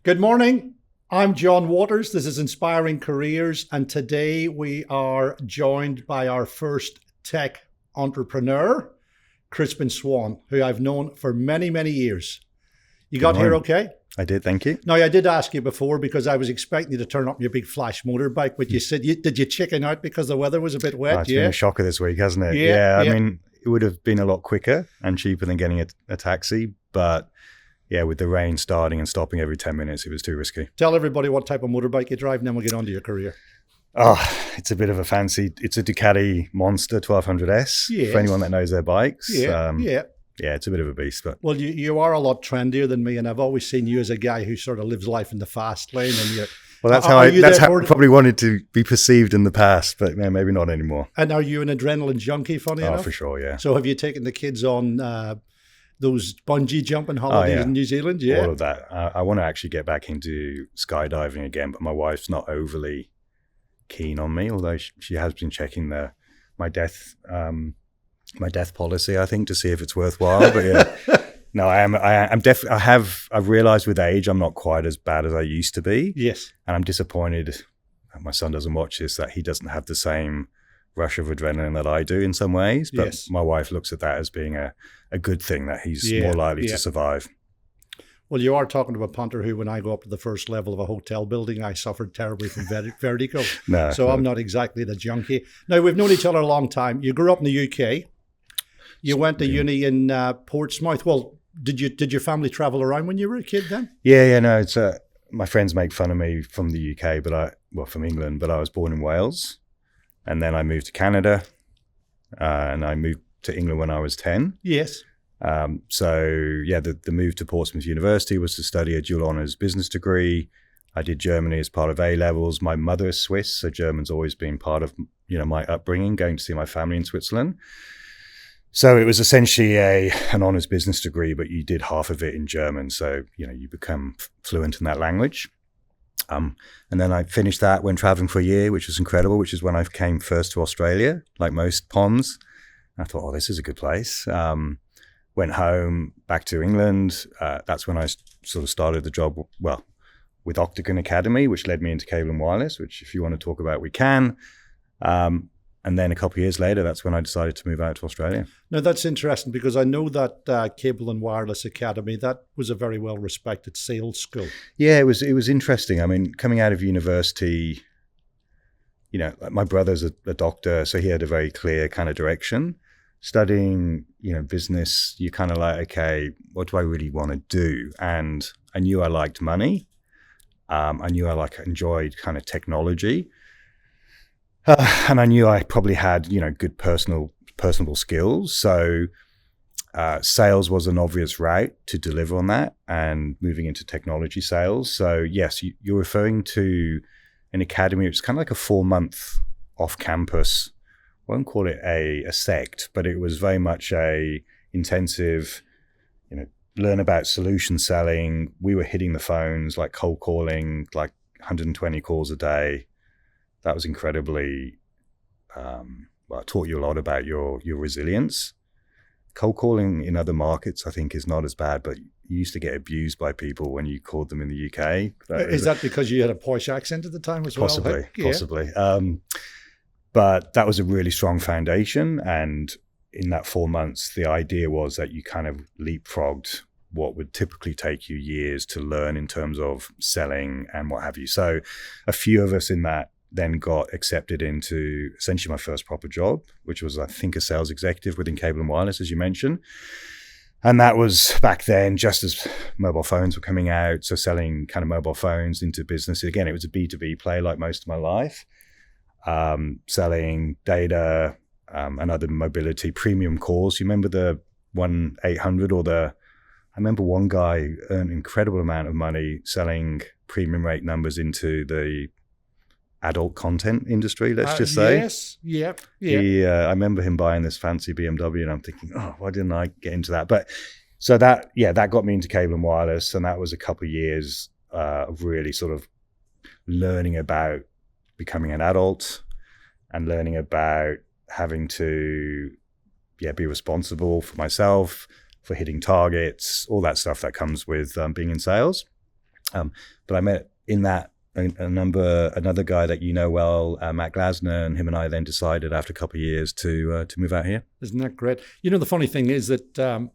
Good morning. I'm John Waters. This is Inspiring Careers, and today we are joined by our first tech entrepreneur, Crispin Swan, who I've known for many, many years. You Good got here morning. okay? I did, thank you. Now, I did ask you before because I was expecting you to turn up your big flash motorbike, but you said, did you chicken out because the weather was a bit wet? It's been a shocker this week, hasn't it? Yeah. I mean, it would have been a lot quicker and cheaper than getting a taxi, but yeah, with the rain starting and stopping every 10 minutes, it was too risky. Tell everybody what type of motorbike you drive, and then we'll get on to your career. Oh, it's a bit of a fancy, it's a Ducati Monster 1200S, Yes. for anyone that knows their bikes. Yeah. Yeah, it's a bit of a beast. But Well, you are a lot trendier than me, and I've always seen you as a guy who sort of lives life in the fast lane. And you, well, that's how I probably wanted to be perceived in the past, but man, maybe not anymore. And are you an adrenaline junkie? Funny enough, For sure, yeah. So have you taken the kids on those bungee jumping holidays in New Zealand? Yeah, all of that. I want to actually get back into skydiving again, but my wife's not overly keen on me, although she has been checking my death policy, I think, to see if it's worthwhile. But yeah, no, I've realized with age I'm not quite as bad as I used to be. Yes, and I'm disappointed. My son doesn't watch this, that he doesn't have the same rush of adrenaline that I do in some ways. But yes. My wife looks at that as being a good thing, that he's more likely to survive. Well, you are talking to a punter who, when I go up to the first level of a hotel building, I suffered terribly from vertigo. So I'm not exactly the junkie. Now, we've known each other a long time. You grew up in the UK. You went to uni in Portsmouth. Well, did your family travel around when you were a kid then? Yeah. No, it's my friends make fun of me from the UK, from England, but I was born in Wales, and then I moved to Canada, and I moved to England when I was 10. Yes. The move to Portsmouth University was to study a dual honours business degree. I did Germany as part of A-levels. My mother is Swiss, so German's always been part of my upbringing, going to see my family in Switzerland. So it was essentially an honours business degree, but you did half of it in German. So, you become fluent in that language. And then I finished that, went traveling for a year, which was incredible, which is when I came first to Australia, like most Poms. I thought, this is a good place. Went home, back to England. That's when I sort of started the job, with Octagon Academy, which led me into cable and wireless, which if you want to talk about, we can. And then a couple of years later, that's when I decided to move out to Australia. Now, that's interesting because I know that Cable and Wireless Academy, that was a very well-respected sales school. Yeah, it was interesting. I mean, coming out of university, my brother's a doctor, so he had a very clear kind of direction. Studying, business, you're kind of like, okay, what do I really want to do? And I knew I liked money. I knew I enjoyed kind of technology. And I knew I probably had, good personable skills. So sales was an obvious route to deliver on that, and moving into technology sales. So yes, you're referring to an academy. It's kind of like a 4-month off-campus. I won't call it a sect, but it was very much a intensive, learn about solution selling. We were hitting the phones, like cold calling, like 120 calls a day. That was incredibly, it taught you a lot about your resilience. Cold calling in other markets, I think, is not as bad, but you used to get abused by people when you called them in the UK. Is that because you had a posh accent at the time as well? Possibly. But that was a really strong foundation. And in that 4 months, the idea was that you kind of leapfrogged what would typically take you years to learn in terms of selling and what have you. So a few of us in that then got accepted into essentially my first proper job, which was, I think, a sales executive within cable and wireless, as you mentioned. And that was back then, just as mobile phones were coming out. So selling kind of mobile phones into business. Again, it was a B2B play like most of my life. Selling data and other mobility premium calls. You remember the 1-800 I remember one guy earned an incredible amount of money selling premium rate numbers into the adult content industry, let's just say. Yes, yeah. I remember him buying this fancy BMW, and I'm thinking, why didn't I get into that? But so that got me into cable and wireless, and that was a couple of years of really sort of learning about becoming an adult and learning about having to be responsible for myself, for hitting targets, all that stuff that comes with being in sales. But I met in that another guy that you know well, Matt Glasner, and him and I then decided after a couple of years to move out here. Isn't that great? You know, the funny thing is that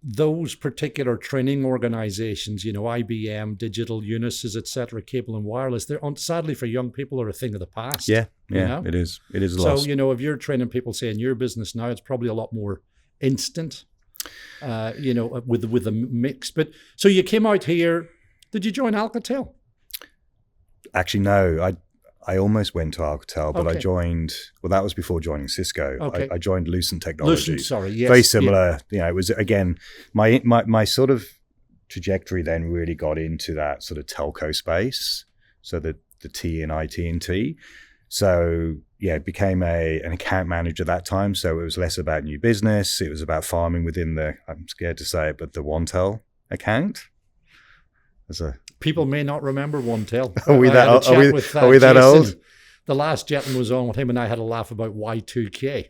those particular training organizations, you know, IBM, Digital, Unisys, etc., Cable and Wireless, they're sadly for young people are a thing of the past. Yeah, you know? It is. It is a so, loss. You know, if you're training people, say, in your business now, it's probably a lot more instant, you know, with a mix. But so you came out here. Did you join Alcatel? Actually, no. I almost went to Alcatel, but Okay. I joined. Well, that was before joining Cisco. Okay. I joined Lucent Technologies. Lucent, sorry, yes. Very similar. You know, it was again my sort of trajectory then really got into that sort of telco space. So the T in IT&T. So yeah, became an account manager at that time. So it was less about new business. It was about farming within I'm scared to say it, but the OneTel account. People may not remember OneTel. Are we that old? The last gentleman was on with him, and I had a laugh about Y2K.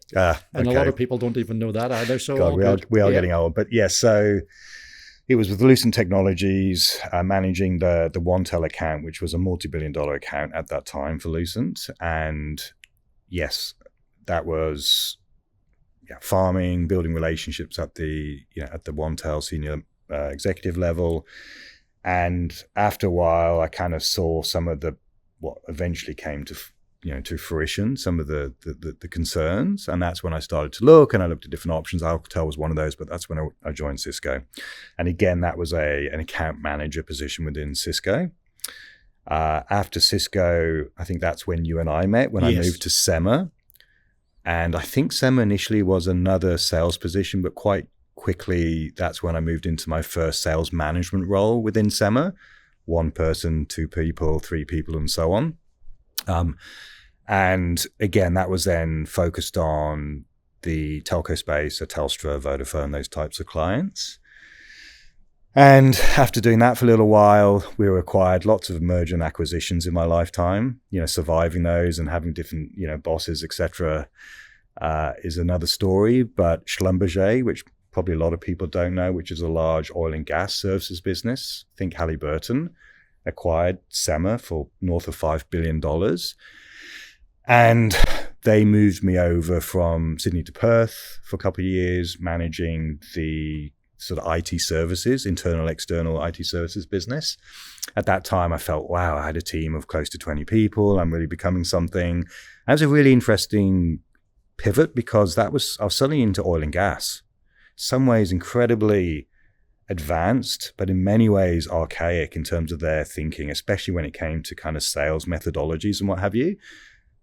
And a lot of people don't even know that either. So God, we are getting old. But yeah, so it was with Lucent Technologies, managing the OneTel account, which was a multi-billion-dollar account at that time for Lucent. And yes, that was farming, building relationships at the OneTel senior executive level. And after a while, I kind of saw some of what eventually came to fruition, some of the concerns. And that's when I started to look, and I looked at different options. Alcatel was one of those, but that's when I joined Cisco. And again, that was an account manager position within Cisco. After Cisco, I think that's when you and I met, when Yes. I moved to SEMA. And I think SEMA initially was another sales position, but quite quickly, that's when I moved into my first sales management role within SEMA. 1 person, 2 people, 3 people, and so on. And again, that was then focused on the telco space, so Telstra, Vodafone, those types of clients. And after doing that for a little while, we were acquired, lots of merger and acquisitions in my lifetime. You know, surviving those and having different, bosses, etc., is another story. But Schlumberger, which probably a lot of people don't know, which is a large oil and gas services business. Think Halliburton acquired SEMA for north of $5 billion. And they moved me over from Sydney to Perth for a couple of years, managing the sort of IT services, internal, external IT services business. At that time, I felt, wow, I had a team of close to 20 people. I'm really becoming something. That was a really interesting pivot because I was suddenly into oil and gas. Some ways incredibly advanced, but in many ways archaic in terms of their thinking, especially when it came to kind of sales methodologies and what have you.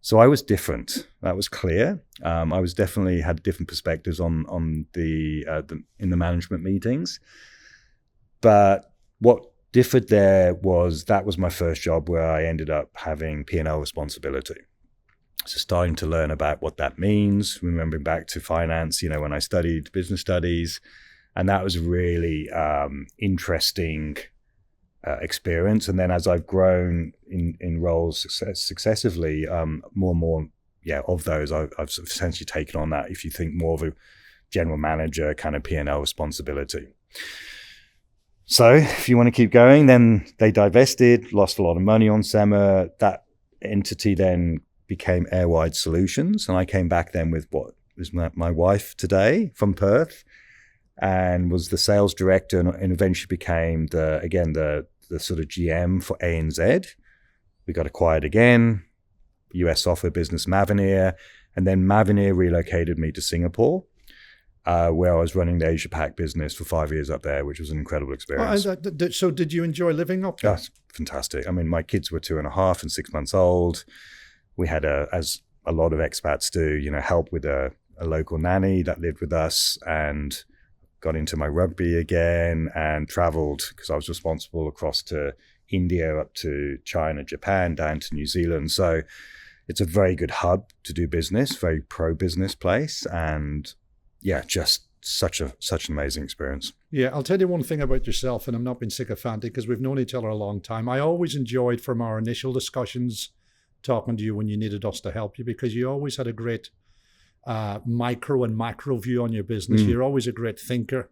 So I was different. That was clear. I was definitely had different perspectives on in the management meetings. But what differed there was that was my first job where I ended up having P&L responsibility. So starting to learn about what that means, remembering back to finance, when I studied business studies, and that was a really interesting experience. And then as I've grown in roles successively, more and more, of those, I've sort of essentially taken on that, if you think more of a general manager kind of P&L responsibility. So if you want to keep going, then they divested, lost a lot of money on SEMA. That entity then became Airwide Solutions, and I came back then with what is my wife today from Perth, and was the sales director, and eventually became the sort of GM for ANZ. We got acquired again, US software business Mavenir, and then Mavenir relocated me to Singapore, where I was running the Asia Pac business for 5 years up there, which was an incredible experience. So did you enjoy living up there? That's fantastic. I mean, my kids were 2.5 and 6 months old. We had, as a lot of expats do, help with a local nanny that lived with us, and got into my rugby again and traveled because I was responsible across to India, up to China, Japan, down to New Zealand. So it's a very good hub to do business, very pro-business place. And yeah, just such an amazing experience. Yeah, I'll tell you one thing about yourself, and I'm not being sycophantic because we've known each other a long time. I always enjoyed from our initial discussions talking to you when you needed us to help you, because you always had a great micro and macro view on your business. You're always a great thinker,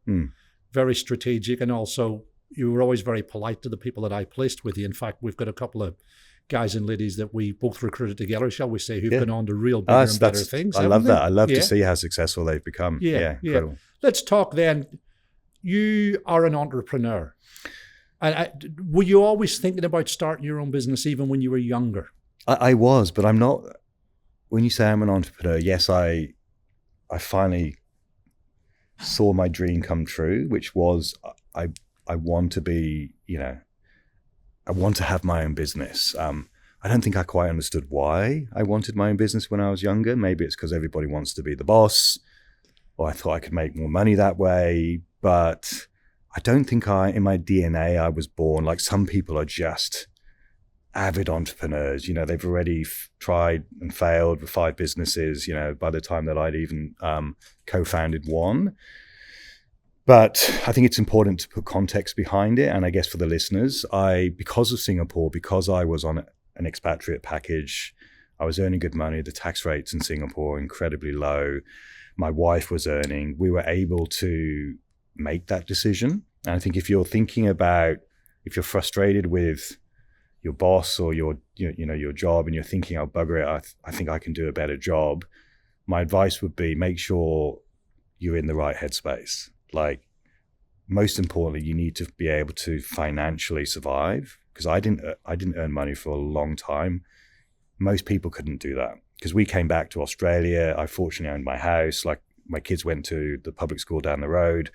very strategic, and also you were always very polite to the people that I placed with you. In fact, we've got a couple of guys and ladies that we both recruited together, shall we say, who've gone on to real bigger and better things. I love that. I love to see how successful they've become. Yeah. Incredible. Let's talk then. You are an entrepreneur. Were you always thinking about starting your own business even when you were younger? I was, but I'm not. When you say I'm an entrepreneur, yes, I finally saw my dream come true, which was I want to be, I want to have my own business. I don't think I quite understood why I wanted my own business when I was younger. Maybe it's because everybody wants to be the boss, or I thought I could make more money that way. But I don't think in my DNA, I was born like some people are just avid entrepreneurs. They've already tried and failed with 5 businesses, by the time that I'd even co-founded one. But I think it's important to put context behind it. And I guess for the listeners, because of Singapore, because I was on an expatriate package, I was earning good money. The tax rates in Singapore are incredibly low. My wife was earning. We were able to make that decision. And I think if you're frustrated with your boss or your job and you're thinking, I'll bugger it, I think I can do a better job. My advice would be make sure you're in the right headspace. Like, most importantly, you need to be able to financially survive, because I didn't earn money for a long time. Most people couldn't do that, because we came back to Australia. I fortunately owned my house. Like, my kids went to the public school down the road.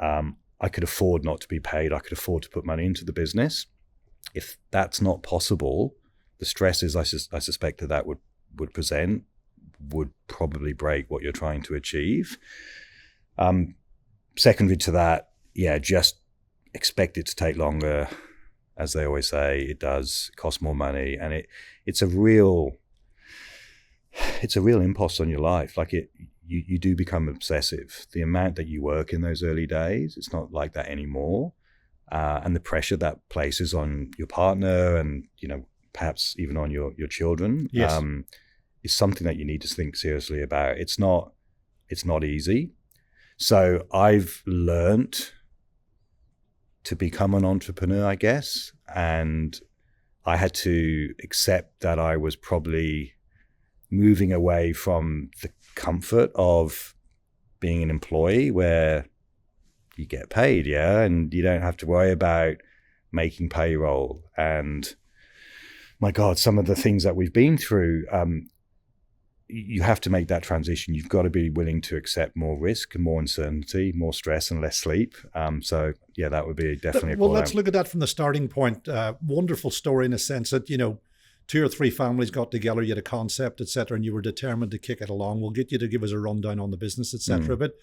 I could afford not to be paid. I could afford to put money into the business. If that's not possible, the stresses I suspect that would present would probably break what you're trying to achieve. Secondary to that, just expect it to take longer. As they always say, it does cost more money, and it's a real impost on your life. Like, you do become obsessive. The amount that you work in those early days, it's not like that anymore. And the pressure that places on your partner and, perhaps even on your children, yes, is something that you need to think seriously about. It's not easy. So I've learned to become an entrepreneur, I guess. And I had to accept that I was probably moving away from the comfort of being an employee where you get paid, and you don't have to worry about making payroll. And my God, some of the things that we've been through, you have to make that transition. You've got to be willing to accept more risk and more uncertainty, more stress and less sleep. That would be definitely a Well, let's look at that from the starting point. Wonderful story in a sense that, 2 or 3 families got together, you had a concept, et cetera, and you were determined to kick it along. We'll get you to give us a rundown on the business, et cetera. But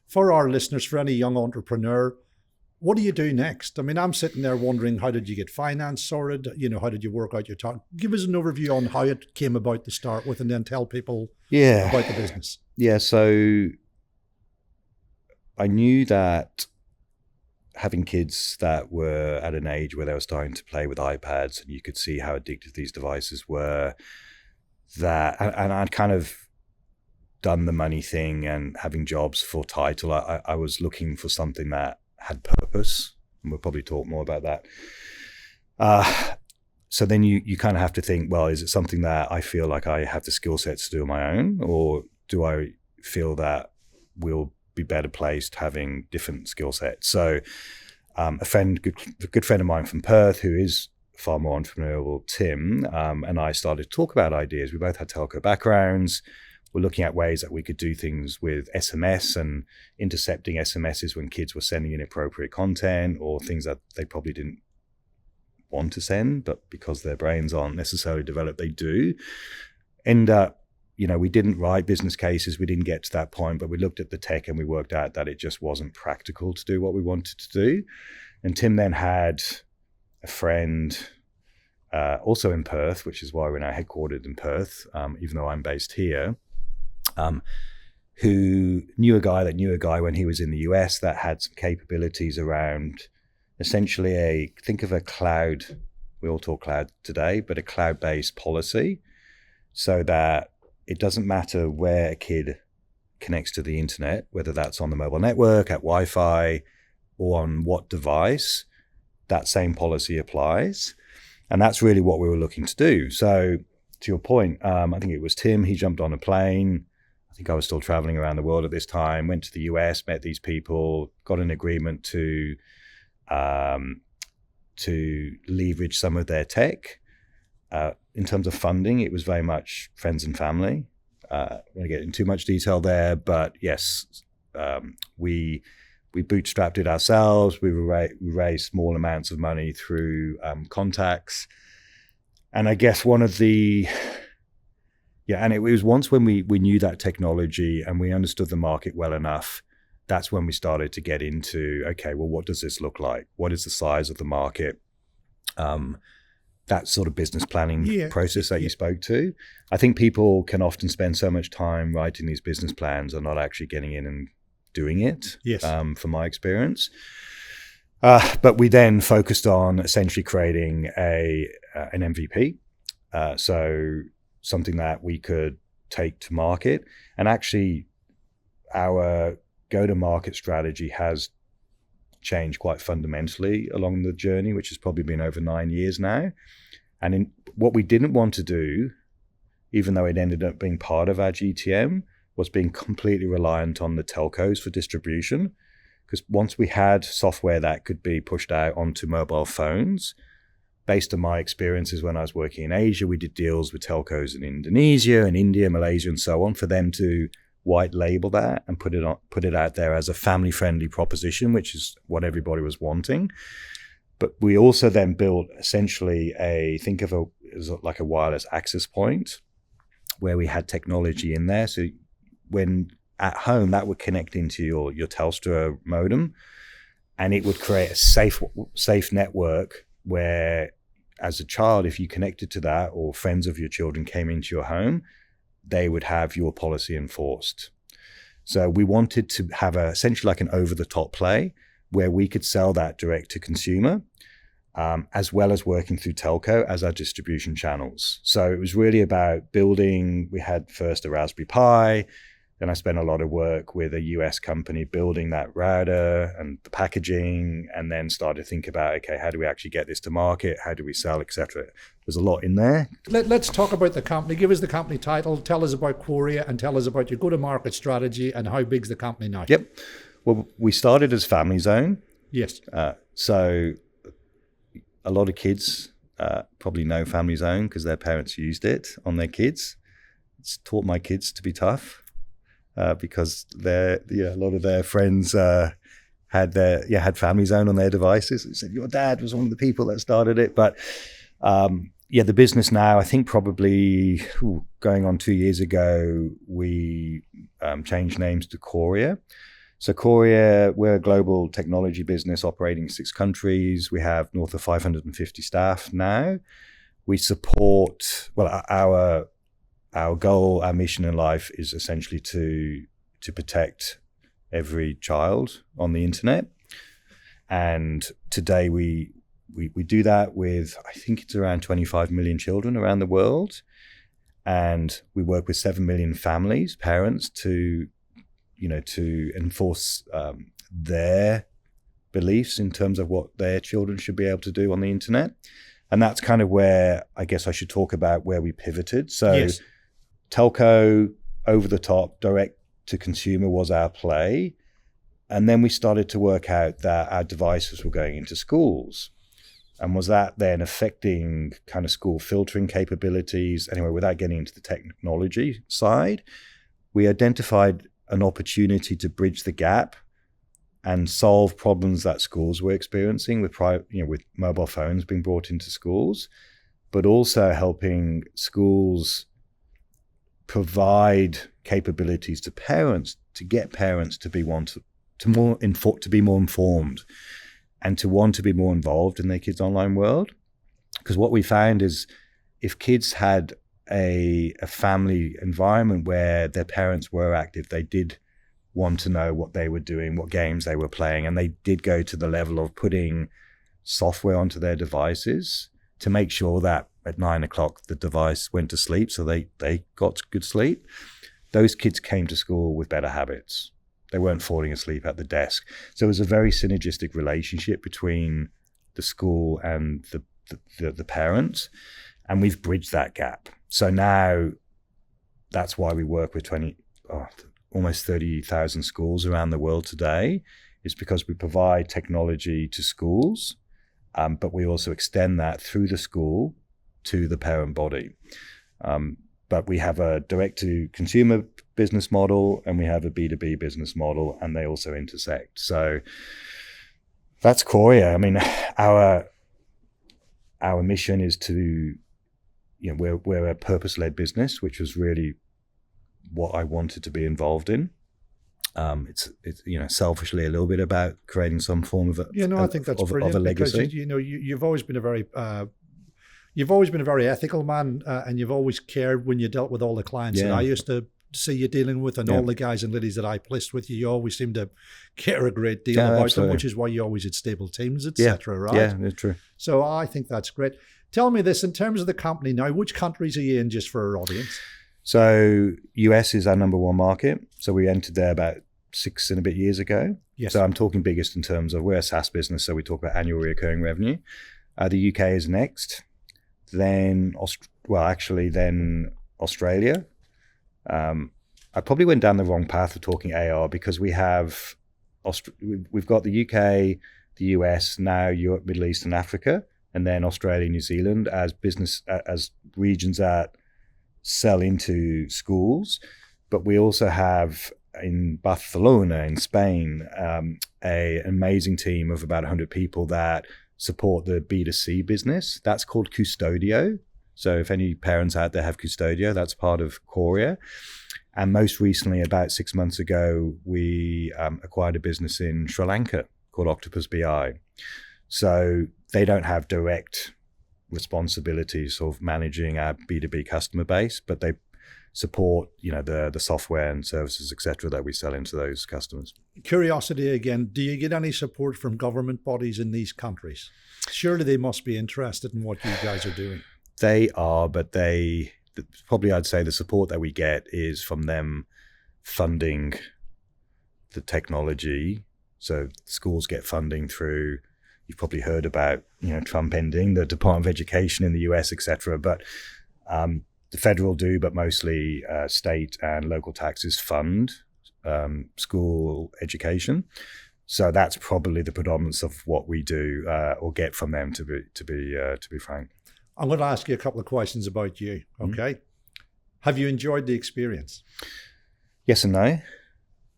for our listeners, for any young entrepreneur, what do you do next? I mean, I'm sitting there wondering, how did you get finance sorted? How did you work out your time? Give us an overview on how it came about to start with, and then tell people about the business. Yeah, so I knew that having kids that were at an age where they were starting to play with iPads, and you could see how addictive these devices were, and I'd kind of done the money thing and having jobs for title. I was looking for something that had purpose, and we'll probably talk more about that. So then you kind of have to think, well, is it something that I feel like I have the skill sets to do on my own, or do I feel that we'll be better placed having different skill sets? So a good friend of mine from Perth, who is far more entrepreneurial, Tim, and I started to talk about ideas. We both had telco backgrounds. We're looking at ways that we could do things with SMS and intercepting SMSs when kids were sending inappropriate content or things that they probably didn't want to send, but because their brains aren't necessarily developed, they do. And, we didn't write business cases. We didn't get to that point, but we looked at the tech and we worked out that it just wasn't practical to do what we wanted to do. And Tim then had a friend also in Perth, which is why we're now headquartered in Perth, even though I'm based here, who knew a guy when he was in the US that had some capabilities around essentially think of a cloud, we all talk cloud today, but a cloud-based policy, so that it doesn't matter where a kid connects to the internet, whether that's on the mobile network, at Wi-Fi, or on what device, that same policy applies. And that's really what we were looking to do. So to your point, I think it was Tim, he jumped on a plane. I think I was still traveling around the world at this time, went to the US, met these people, got an agreement to leverage some of their tech. In terms of funding, it was very much friends and family. I won't get into too much detail there, but yes, we bootstrapped it ourselves. We raised small amounts of money through contacts. And I guess one of the, and it was once when we knew that technology and we understood the market well enough, that's when we started to get into, okay, well, what does this look like? What is the size of the market? That sort of business planning process that you spoke to. I think people can often spend so much time writing these business plans and not actually getting in and doing it, from my experience. But we then focused on essentially creating an MVP, so something that we could take to market. And actually, our go-to-market strategy has changed quite fundamentally along the journey, which has probably been over 9 years now. And what we didn't want to do, even though it ended up being part of our GTM, was being completely reliant on the telcos for distribution. Because once we had software that could be pushed out onto mobile phones, based on my experiences when I was working in Asia, we did deals with telcos in Indonesia and India, Malaysia, and so on, for them to white label that and put it out there as a family-friendly proposition, which is what everybody was wanting. But we also then built essentially think of it as like a wireless access point where we had technology in there. So when at home, that would connect into your Telstra modem, and it would create a safe network where, as a child, if you connected to that or friends of your children came into your home, they would have your policy enforced. So we wanted to have essentially like an over-the-top play where we could sell that direct to consumer, as well as working through telco as our distribution channels. So it was really about building. We had first a Raspberry Pi, then I spent a lot of work with a US company building that router and the packaging, and then started to think about, okay, how do we actually get this to market? How do we sell, etc. There's a lot in there. Let's talk about the company. Give us the company title, tell us about Qoria, and tell us about your go-to-market strategy and how big's the company now. Yep. Well, we started as Family Zone. Yes. So a lot of kids probably know Family Zone because their parents used it on their kids. It's taught my kids to be tough. Because a lot of their friends had Family Zone on their devices. They said, your dad was one of the people that started it. But the business now, I think probably going on 2 years ago, we changed names to Qoria. So Qoria, we're a global technology business operating in 6 countries. We have north of 550 staff now. We support, our goal, our mission in life is essentially to protect every child on the internet. And today we do that with, I think it's around 25 million children around the world. And we work with 7 million families, parents, to enforce their beliefs in terms of what their children should be able to do on the internet. And that's kind of where I guess I should talk about where we pivoted. So yes. Telco, over the top, direct to consumer was our play. And then we started to work out that our devices were going into schools. And was that then affecting kind of school filtering capabilities? Anyway, without getting into the technology side, we identified an opportunity to bridge the gap and solve problems that schools were experiencing with mobile phones being brought into schools, but also helping schools provide capabilities to parents to get parents to be more informed and to want to be more involved in their kids' online world. Because what we found is if kids had a family environment where their parents were active, they did want to know what they were doing, what games they were playing, and they did go to the level of putting software onto their devices to make sure that at 9 o'clock the device went to sleep, so they got good sleep. Those kids came to school with better habits. They weren't falling asleep at the desk. So it was a very synergistic relationship between the school and the parents, and we've bridged that gap. So now that's why we work with almost 30,000 schools around the world today, is because we provide technology to schools, but we also extend that through the school to the parent body. But we have a direct-to-consumer business model and we have a B2B business model, and they also intersect. So that's Qoria. I mean, our mission is to, we're a purpose-led business, which was really what I wanted to be involved in. It's selfishly a little bit about creating some form of I think that's brilliant, of a legacy. Because you've always been a very ethical man, and you've always cared when you dealt with all the clients that I used to see you dealing with, and all the guys and ladies that I placed with you. You always seem to care a great deal about them, which is why you always had stable teams, etc. Right? Yeah, that's true. So I think that's great. Tell me this, in terms of the company now, which countries are you in, just for our audience? So US is our number one market. So we entered there about 6 and a bit years ago. Yes. So I'm talking biggest in terms of, we're a SaaS business, so we talk about annual recurring revenue. The UK is next. Then Australia. I probably went down the wrong path of talking AR, because we've got the UK, the US, now Europe, Middle East and Africa, and then Australia, New Zealand as regions that sell into schools. But we also have in Barcelona, in Spain, an amazing team of about 100 people that support the B2C business. That's called Custodio. So if any parents out there have Custodio, that's part of Qoria. And most recently, about 6 months ago, we acquired a business in Sri Lanka called Octopus BI. So they don't have direct responsibilities of managing our B2B customer base, but they support, the software and services, etc., that we sell into those customers. Curiosity again, do you get any support from government bodies in these countries? Surely they must be interested in what you guys are doing. They are, but probably I'd say the support that we get is from them funding the technology. So schools get funding through, you've probably heard about, Trump ending the Department of Education in the US, etc. But the federal do, but mostly state and local taxes fund school education. So that's probably the predominance of what we do or get from them, to be frank. I'm going to ask you a couple of questions about you, okay? Mm-hmm. Have you enjoyed the experience? Yes and no.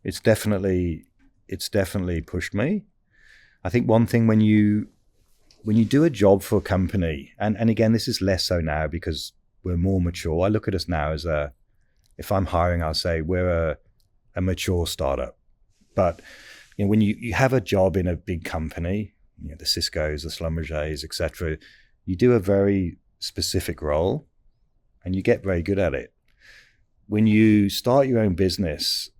It's definitely pushed me. I think one thing when you do a job for a company, and again, this is less so now because we're more mature. I look at us now as if I'm hiring, I'll say we're a mature startup. But when you have a job in a big company, the Ciscos, the Schlumbergers, etc., you do a very specific role and you get very good at it. When you start your own business,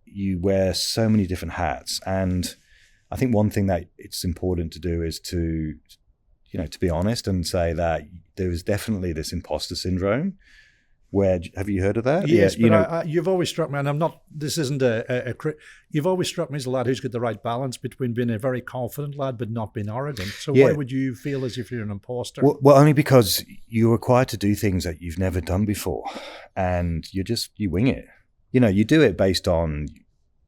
you wear so many different hats. And I think one thing that it's important to do is to be honest and say that there is definitely this imposter syndrome. Have you heard of that? Yes, but you've always struck me, and you've always struck me as a lad who's got the right balance between being a very confident lad but not being arrogant. So why would you feel as if you're an imposter? Well, only because you're required to do things that you've never done before, and you wing it. You do it based on,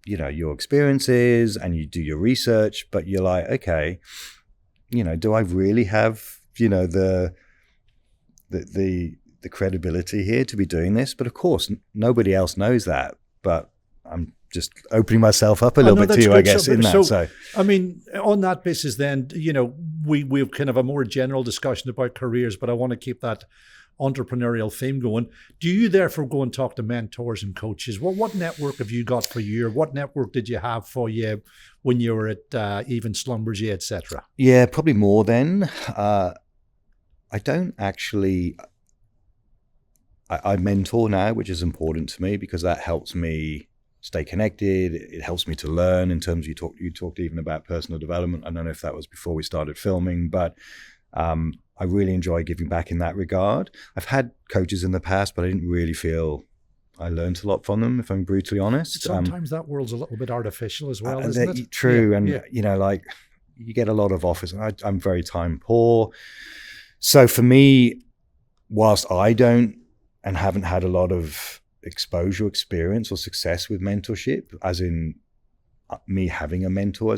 your experiences, and you do your research, but you're like, okay, do I really have, the credibility here to be doing this? But of course, nobody else knows that. But I'm just opening myself up a little bit to you, I guess, So I mean, on that basis, then, we've kind of a more general discussion about careers, but I want to keep that entrepreneurial theme going. Do you therefore go and talk to mentors and coaches? What network have you got for you? Or what network did you have for you when you were at even Schlumberger, etc.? Yeah, probably more then. I don't actually... I mentor now, which is important to me because that helps me stay connected. It helps me to learn in terms of, you talked even about personal development. I don't know if that was before we started filming, but I really enjoy giving back in that regard. I've had coaches in the past, but I didn't really feel I learned a lot from them, if I'm brutally honest. Sometimes that world's a little bit artificial as well, isn't it? True. Yeah. And, you know, like you get a lot of offers. I'm very time poor. So for me, whilst I don't and haven't had a lot of exposure, experience or success with mentorship, as in me having a mentor,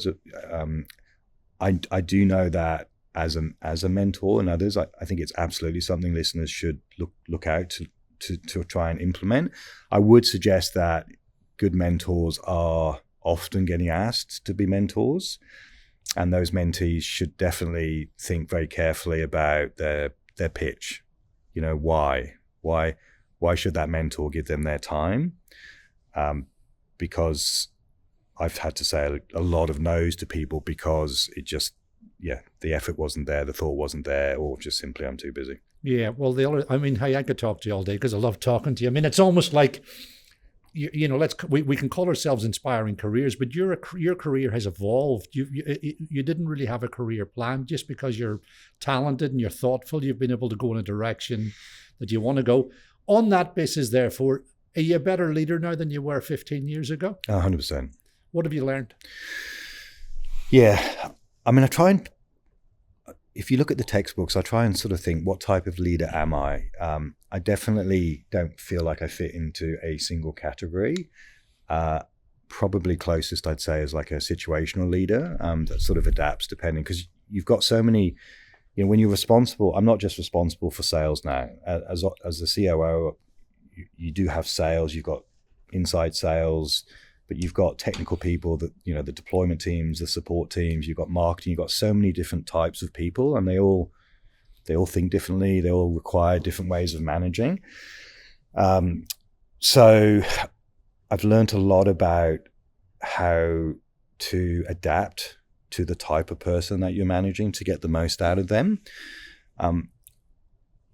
I do know that as a mentor and others, I think it's absolutely something listeners should look out to try and implement. I would suggest that good mentors are often getting asked to be mentors, and those mentees should definitely think very carefully about their pitch. You know, why should that mentor give them their time? Because I've had to say a lot of no's to people because it just, the effort wasn't there, the thought wasn't there, or just simply I'm too busy. Yeah, well, hey, I could talk to you all day because I love talking to you. I mean, it's almost like, you know, we can call ourselves Inspiring Careers, but your career has evolved. You didn't really have a career plan. Just because you're talented and you're thoughtful, you've been able to go in a direction that you want to go. On that basis, therefore, are you a better leader now than you were 15 years ago? 100%. What have you learned? Yeah, I mean, if you look at the textbooks, I try and sort of think, what type of leader am I? I definitely don't feel like I fit into a single category. Probably closest I'd say is like a situational leader that sort of adapts depending, because you've got so many, you know, when you're responsible, I'm not just responsible for sales now. As the COO, you do have sales, you've got inside sales, but you've got technical people that, you know, the deployment teams, the support teams, you've got marketing, you've got so many different types of people, and they all think differently. They all require different ways of managing. So I've learned a lot about how to adapt to the type of person that you're managing to get the most out of them.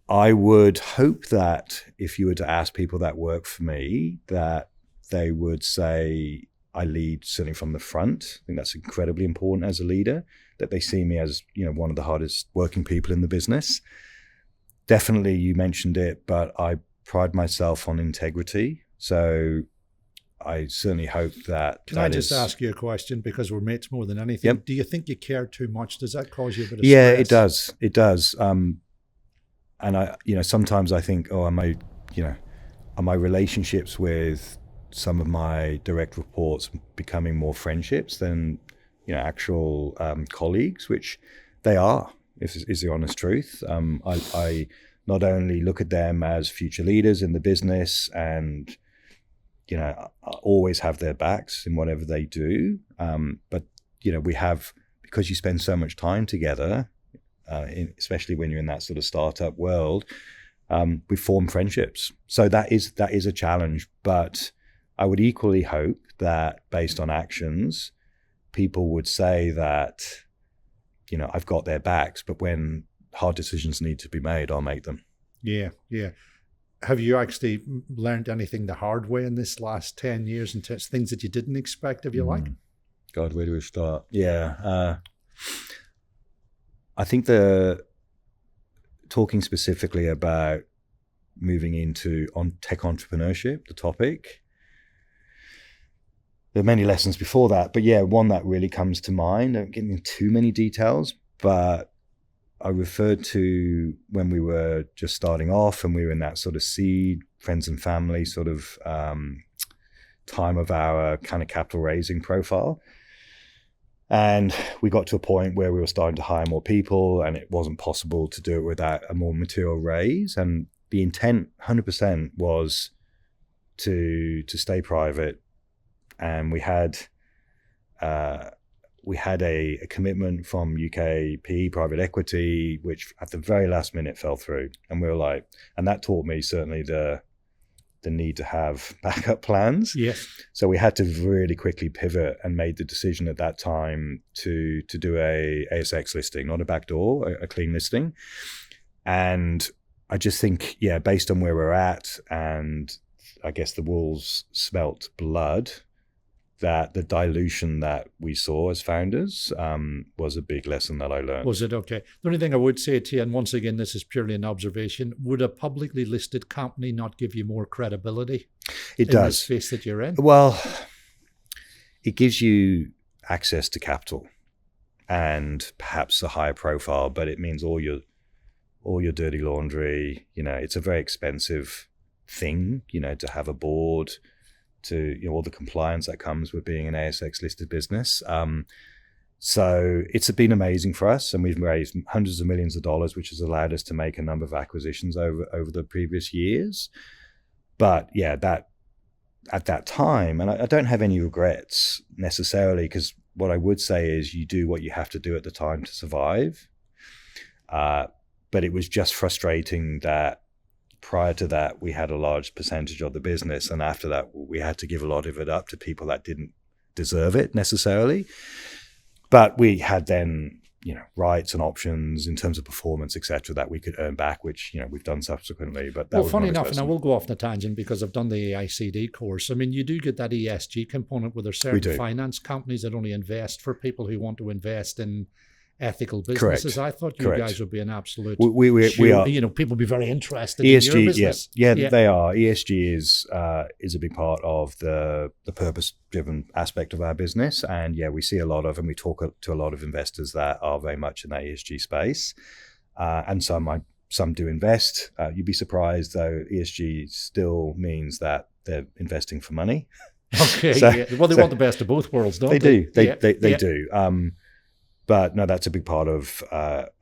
I would hope that if you were to ask people that work for me, that they would say I lead certainly from the front. I think that's incredibly important as a leader, that they see me as, you know, one of the hardest working people in the business. Definitely, you mentioned it, but I pride myself on integrity. So I certainly hope that. Can I just ask you a question, because we're mates more than anything? Yep. Do you think you care too much? Does that cause you a bit of stress? It does. And I, you know, sometimes I think, are my relationships with some of my direct reports becoming more friendships than, you know, actual colleagues, which they are, is the honest truth. I not only look at them as future leaders in the business and, you know, I always have their backs in whatever they do. But, you know, because you spend so much time together, especially when you're in that sort of startup world, we form friendships. So that is a challenge, but I would equally hope that based on actions, people would say that, you know, I've got their backs, but when hard decisions need to be made, I'll make them. Yeah. Have you actually learned anything the hard way in this last 10 years and things that you didn't expect, if you like? God, where do we start? Yeah. I think talking specifically about moving into tech entrepreneurship, the topic, there are many lessons before that, but yeah, one that really comes to mind, don't give me too many details, but I referred to when we were just starting off and we were in that sort of seed, friends and family sort of time of our kind of capital raising profile. And we got to a point where we were starting to hire more people and it wasn't possible to do it without a more material raise. And the intent 100% was to stay private. And we had a commitment from UK PE private equity, which at the very last minute fell through. And we were like, and that taught me certainly the need to have backup plans. Yes. So we had to really quickly pivot and made the decision at that time to do a ASX listing, not a backdoor, a clean listing. And I just think, yeah, based on where we're at, and I guess the wolves smelt blood, that the dilution that we saw as founders was a big lesson that I learned. Was it? Okay. The only thing I would say to you, and once again, this is purely an observation, would a publicly listed company not give you more credibility? It does. In the space that you're in? Well, it gives you access to capital and perhaps a higher profile, but it means all your dirty laundry. It's a very expensive thing, to have a board, to all the compliance that comes with being an ASX listed business. So it's been amazing for us, and we've raised hundreds of millions of dollars, which has allowed us to make a number of acquisitions over the previous years. But yeah, that at that time, and I don't have any regrets necessarily, because what I would say is you do what you have to do at the time to survive. But it was just frustrating that prior to that, we had a large percentage of the business. And after that, we had to give a lot of it up to people that didn't deserve it necessarily. But we had then, rights and options in terms of performance, et cetera, that we could earn back, which, we've done subsequently. But that funny enough, and I will go off the tangent because I've done the AICD course. I mean, you do get that ESG component where there's certain finance companies that only invest for people who want to invest in ethical businesses. Correct. I thought you guys would be an absolute. We are. People would be very interested ESG, in your business. Yeah, they are. ESG is a big part of the purpose-driven aspect of our business, and we see a lot of, and we talk to a lot of investors that are very much in that ESG space, and some do invest. You'd be surprised though. ESG still means that they're investing for money. Okay. Well, they want the best of both worlds, don't they? They do. But no, that's a big part of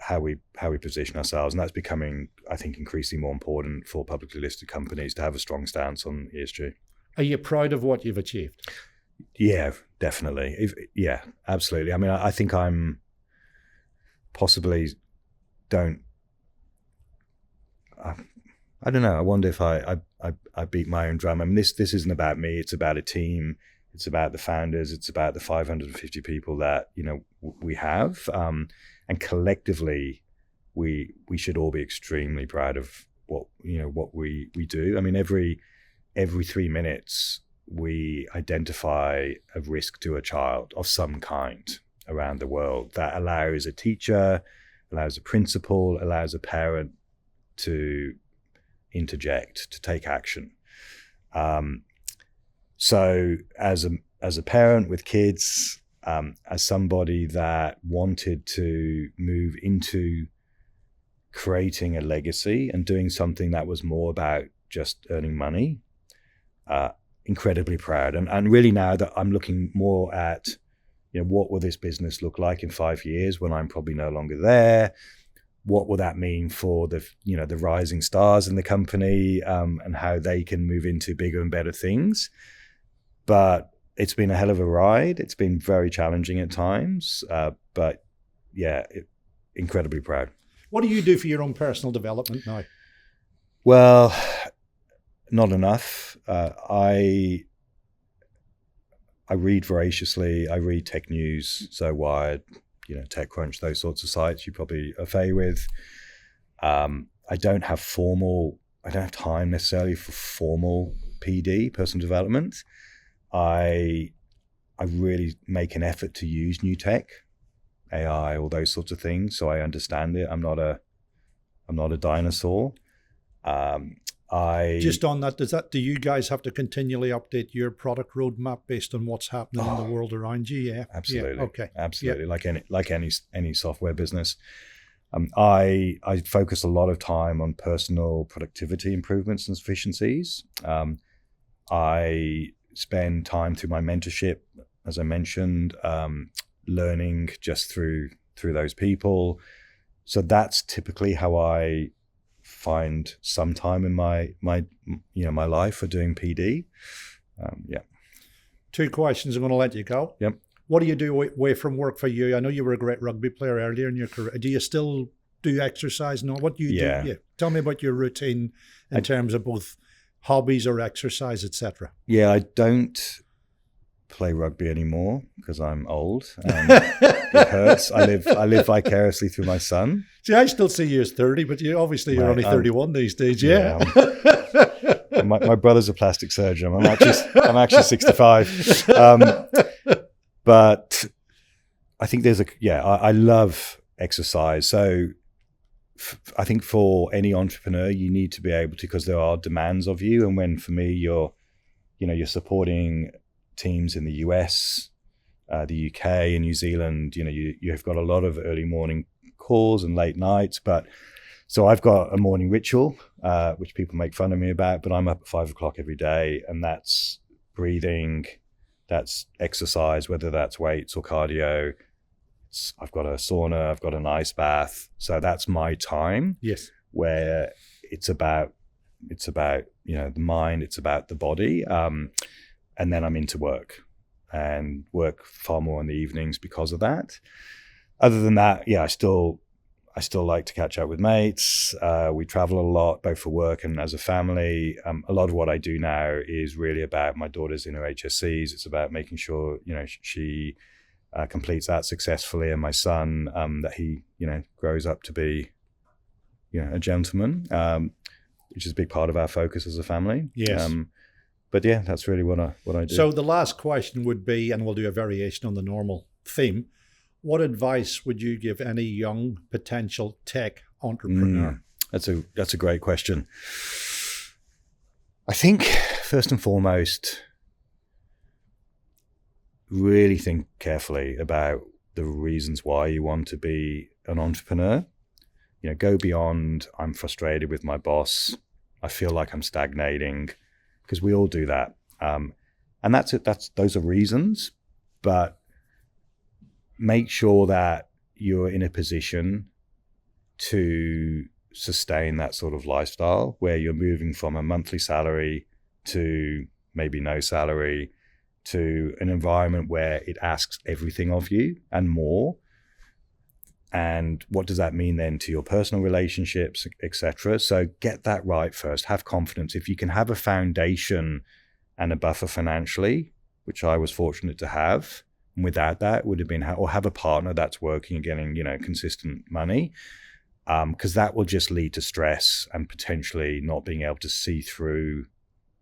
how we position ourselves, and that's becoming, I think, increasingly more important for publicly listed companies to have a strong stance on ESG. Are you proud of what you've achieved? Yeah, definitely. Absolutely. I mean, I think I'm possibly don't. I don't know. I wonder if I beat my own drum. I mean, this isn't about me. It's about a team. It's about the founders. It's about the 550 people that we have, and collectively, we should all be extremely proud of what we do. I mean, every 3 minutes we identify a risk to a child of some kind around the world that allows a teacher, allows a principal, allows a parent to interject, to take action. So as a parent with kids, as somebody that wanted to move into creating a legacy and doing something that was more about just earning money, incredibly proud. And really now that I'm looking more at, what will this business look like in 5 years when I'm probably no longer there? What will that mean for the rising stars in the company, and how they can move into bigger and better things? But it's been a hell of a ride. It's been very challenging at times, but incredibly proud. What do you do for your own personal development now? Well, not enough. I read voraciously. I read tech news, so Wired, TechCrunch, those sorts of sites you probably are familiar with. I don't have time necessarily for formal PD, personal development. I really make an effort to use new tech, AI, all those sorts of things, so I understand it. I'm not a dinosaur. Just on that, do you guys have to continually update your product roadmap based on what's happening in the world around you? Yeah, absolutely. Yeah. Okay, absolutely. Yeah. Like any software business. I focus a lot of time on personal productivity improvements and efficiencies. I spend time through my mentorship, as I mentioned, learning just through those people. So that's typically how I find some time in my life for doing PD. Two questions. I'm going to let you go. Yep. What do you do away from work for you? I know you were a great rugby player earlier in your career. Do you still do exercise? No. What do you do? Yeah. Tell me about your routine in terms of both hobbies or exercise, etc. Yeah, I don't play rugby anymore because I'm old and it hurts. I live vicariously through my son. See, I still see you as 30, but you're only 31 these days. Yeah. My brother's a plastic surgeon. I'm actually 65. But I think I love exercise. So I think for any entrepreneur, you need to be able to, because there are demands of you. And when, for me, you're supporting teams in the US, the UK and New Zealand, you've got a lot of early morning calls and late nights. But so I've got a morning ritual, which people make fun of me about, but I'm up at 5 o'clock every day, and that's breathing, that's exercise, whether that's weights or cardio. I've got a sauna, I've got an ice bath. So that's my time. Yes. Where it's about the mind, it's about the body. And then I'm into work, and work far more in the evenings because of that. Other than that, I still like to catch up with mates. We travel a lot, both for work and as a family. A lot of what I do now is really about my daughter's in her HSCs. It's about making sure, she completes that successfully, and my son, that he, grows up to be, a gentleman, which is a big part of our focus as a family. Yes. But yeah, that's really what I do. So the last question would be, and we'll do a variation on the normal theme, what advice would you give any young potential tech entrepreneur? That's a great question. I think first and foremost, really think carefully about the reasons why you want to be an entrepreneur. Go beyond, I'm frustrated with my boss, I feel like I'm stagnating, because we all do that. And that's it. Those are reasons, but make sure that you're in a position to sustain that sort of lifestyle where you're moving from a monthly salary to maybe no salary to an environment where it asks everything of you and more. And what does that mean then to your personal relationships, etc.? So get that right first. Have confidence. If you can have a foundation and a buffer financially, which I was fortunate to have, and without that, it would have been, or have a partner that's working and getting, consistent money, because that will just lead to stress and potentially not being able to see through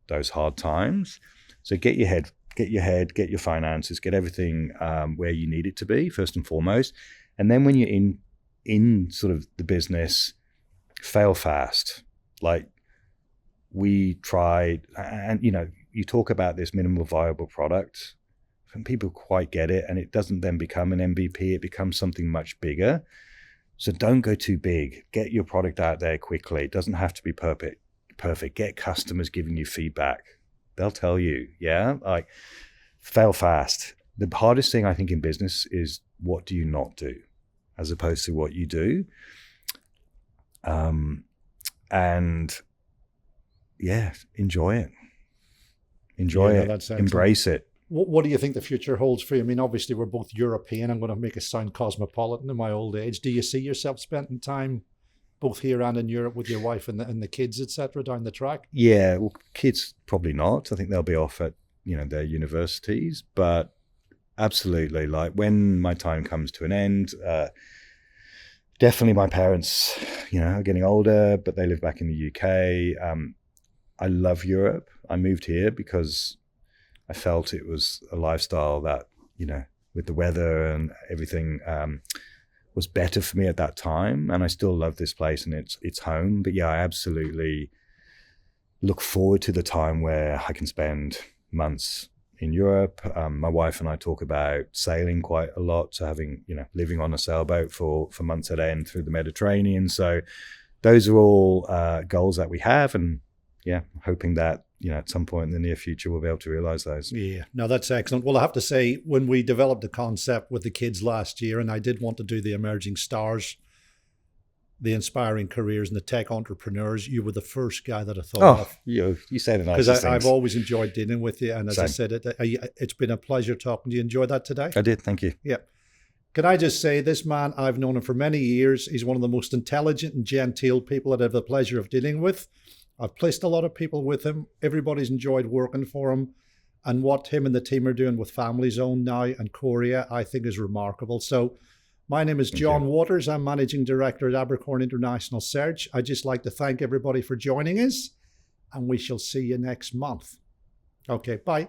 those hard times. So get your head, get your finances, get everything where you need it to be first and foremost. And then when you're in sort of the business, fail fast. Like we tried, and you talk about this minimal viable product, and people quite get it, and it doesn't then become an MVP, it becomes something much bigger. So don't go too big. Get your product out there quickly. It doesn't have to be perfect. Get customers giving you feedback. They'll tell you, like fail fast. The hardest thing I think in business is what do you not do as opposed to what you do. And enjoy it. Embrace it. What do you think the future holds for you? I mean, obviously we're both European. I'm going to make us sound cosmopolitan in my old age. Do you see yourself spending time both here and in Europe with your wife and the kids, etc., down the track? Yeah, well, kids probably not. I think they'll be off at their universities, but absolutely. Like when my time comes to an end, definitely my parents, are getting older, but they live back in the UK. I love Europe. I moved here because I felt it was a lifestyle that, with the weather and everything, was better for me at that time. And I still love this place and it's home. But I absolutely look forward to the time where I can spend months in Europe. My wife and I talk about sailing quite a lot. So having, living on a sailboat for months at end through the Mediterranean. So those are all goals that we have. And hoping that, at some point in the near future, we'll be able to realize those. Yeah, no, that's excellent. Well, I have to say, when we developed the concept with the kids last year, and I did want to do the emerging stars, the inspiring careers and the tech entrepreneurs, you were the first guy that I thought of. You say the nicest things. Because I've always enjoyed dealing with you. And as Same. I said, it's been a pleasure talking to you. Enjoyed that today? I did, thank you. Yeah. Can I just say, this man, I've known him for many years. He's one of the most intelligent and genteel people that I have the pleasure of dealing with. I've placed a lot of people with him. Everybody's enjoyed working for him. And what him and the team are doing with Family Zone now and Qoria, I think is remarkable. So my name is John Waters. I'm Managing Director at Abercorn International Search. I'd just like to thank everybody for joining us. and we shall see you next month. Okay, bye.